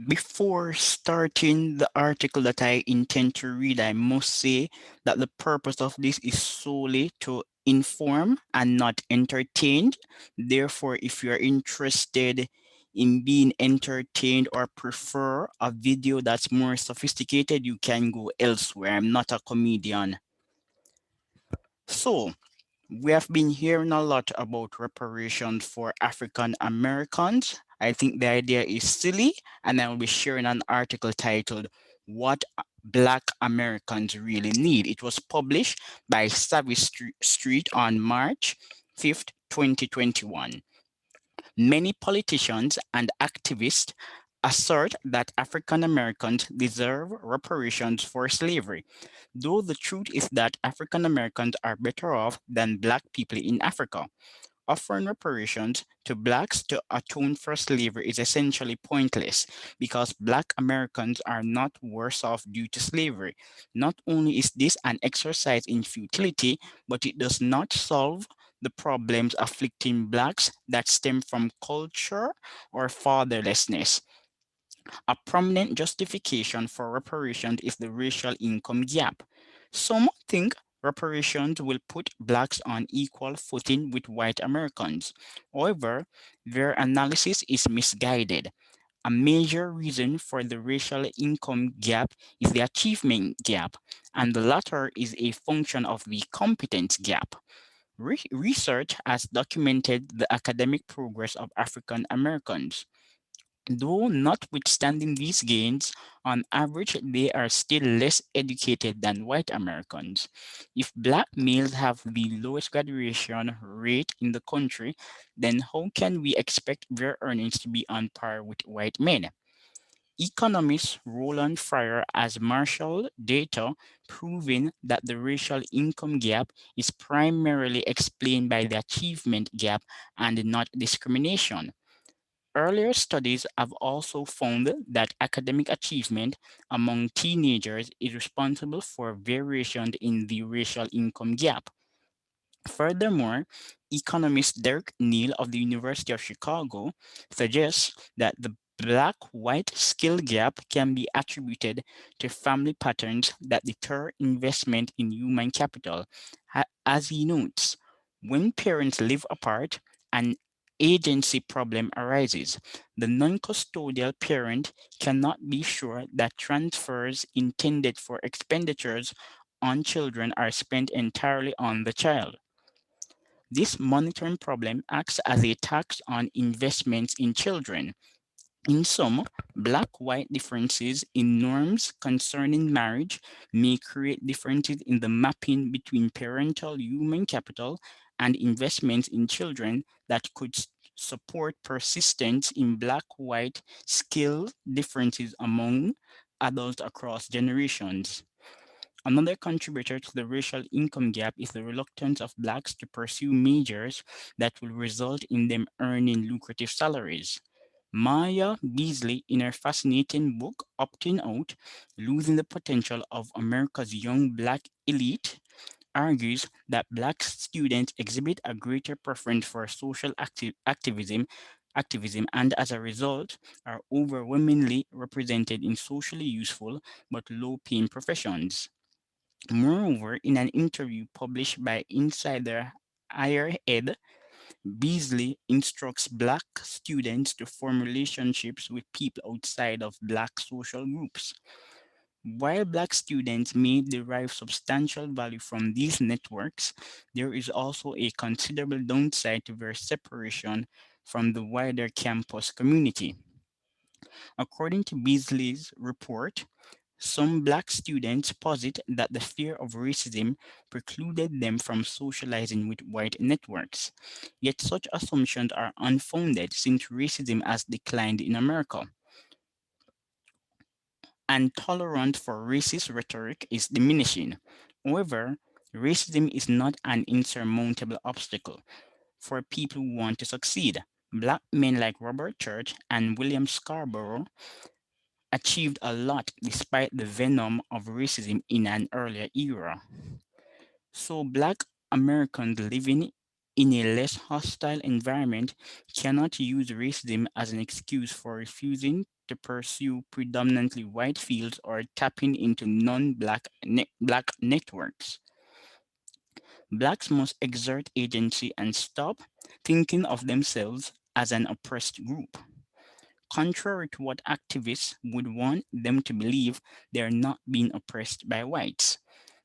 Before starting the article that I intend to read, I must say that the purpose of this is solely to inform and not entertain. Therefore, if you're interested in being entertained or prefer a video that's more sophisticated, you can go elsewhere. I'm not a comedian. So, we have been hearing a lot about reparations for African Americans. I think the idea is silly, and I will be sharing an article titled What Black Americans Really Need. It was published by Street on March 5th, 2021. Many politicians and activists assert that African Americans deserve reparations for slavery, though the truth is that African Americans are better off than Black people in Africa. Offering reparations to blacks to atone for slavery is essentially pointless because black Americans are not worse off due to slavery. Not only is this an exercise in futility, but it does not solve the problems afflicting blacks that stem from culture or fatherlessness. A prominent justification for reparations is the racial income gap. Some think reparations will put blacks on equal footing with white Americans. However, their analysis is misguided. A major reason for the racial income gap is the achievement gap, and the latter is a function of the competence gap. Research has documented the academic progress of African Americans. Though notwithstanding these gains, on average they are still less educated than white Americans. If black males have the lowest graduation rate in the country, then how can we expect their earnings to be on par with white men? Economist Roland Fryer has marshaled data proving that the racial income gap is primarily explained by the achievement gap and not discrimination. Earlier studies have also found that academic achievement among teenagers is responsible for variation in the racial income gap. Furthermore, economist Derek Neal of the University of Chicago suggests that the black white skill gap can be attributed to family patterns that deter investment in human capital. As he notes, when parents live apart, an agency problem arises. The non custodial parent cannot be sure that transfers intended for expenditures on children are spent entirely on the child. This monitoring problem acts as a tax on investments in children. In sum, black-white differences in norms concerning marriage may create differences in the mapping between parental human capital and investments in children that could support persistence in black-white skill differences among adults across generations. Another contributor to the racial income gap is the reluctance of blacks to pursue majors that will result in them earning lucrative salaries. Maya Beasley, in her fascinating book Opting Out, Losing the Potential of America's Young Black Elite, argues that black students exhibit a greater preference for social activism and as a result are overwhelmingly represented in socially useful but low-paying professions. Moreover, in an interview published by Insider Higher Ed, Beasley instructs Black students to form relationships with people outside of Black social groups. While Black students may derive substantial value from these networks, there is also a considerable downside to their separation from the wider campus community. According to Beasley's report, some black students posit that the fear of racism precluded them from socializing with white networks. Yet such assumptions are unfounded since racism has declined in America, and tolerance for racist rhetoric is diminishing. However, racism is not an insurmountable obstacle for people who want to succeed. Black men like Robert Church and William Scarborough achieved a lot despite the venom of racism in an earlier era. So, Black Americans living in a less hostile environment cannot use racism as an excuse for refusing to pursue predominantly white fields or tapping into black networks. Blacks must exert agency and stop thinking of themselves as an oppressed group. Contrary to what activists would want them to believe, they are not being oppressed by whites.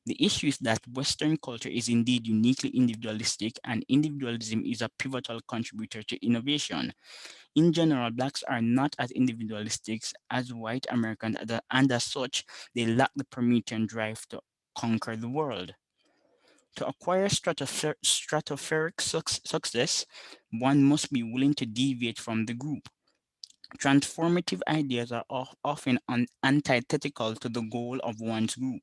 The issue is that Western culture is indeed uniquely individualistic, and individualism is a pivotal contributor to innovation. In general, blacks are not as individualistic as white Americans, and as such, they lack the Promethean drive to conquer the world. To acquire stratospheric success, one must be willing to deviate from the group. Transformative ideas are often antithetical to the goal of one's group.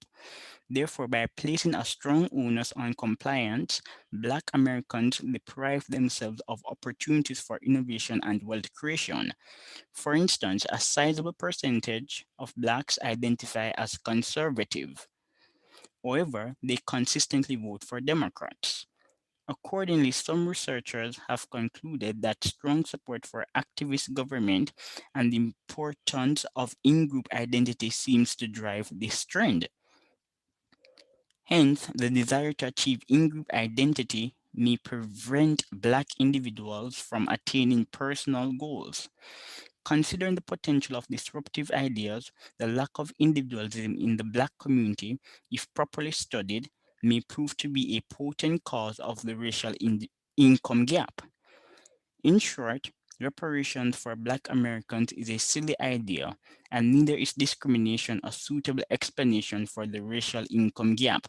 Therefore, by placing a strong onus on compliance, Black Americans deprive themselves of opportunities for innovation and wealth creation. For instance, a sizable percentage of Blacks identify as conservative. However, they consistently vote for Democrats. Accordingly, some researchers have concluded that strong support for activist government and the importance of in-group identity seems to drive this trend. Hence, the desire to achieve in-group identity may prevent Black individuals from attaining personal goals. Considering the potential of disruptive ideas, the lack of individualism in the Black community, if properly studied, may prove to be a potent cause of the racial income gap. In short, reparations for Black Americans is a silly idea, and neither is discrimination a suitable explanation for the racial income gap.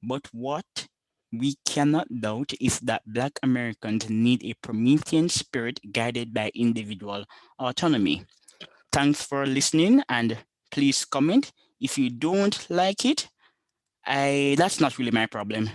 But what we cannot doubt is that Black Americans need a Promethean spirit guided by individual autonomy. Thanks for listening, and please comment. If you don't like it, I that's not really my problem.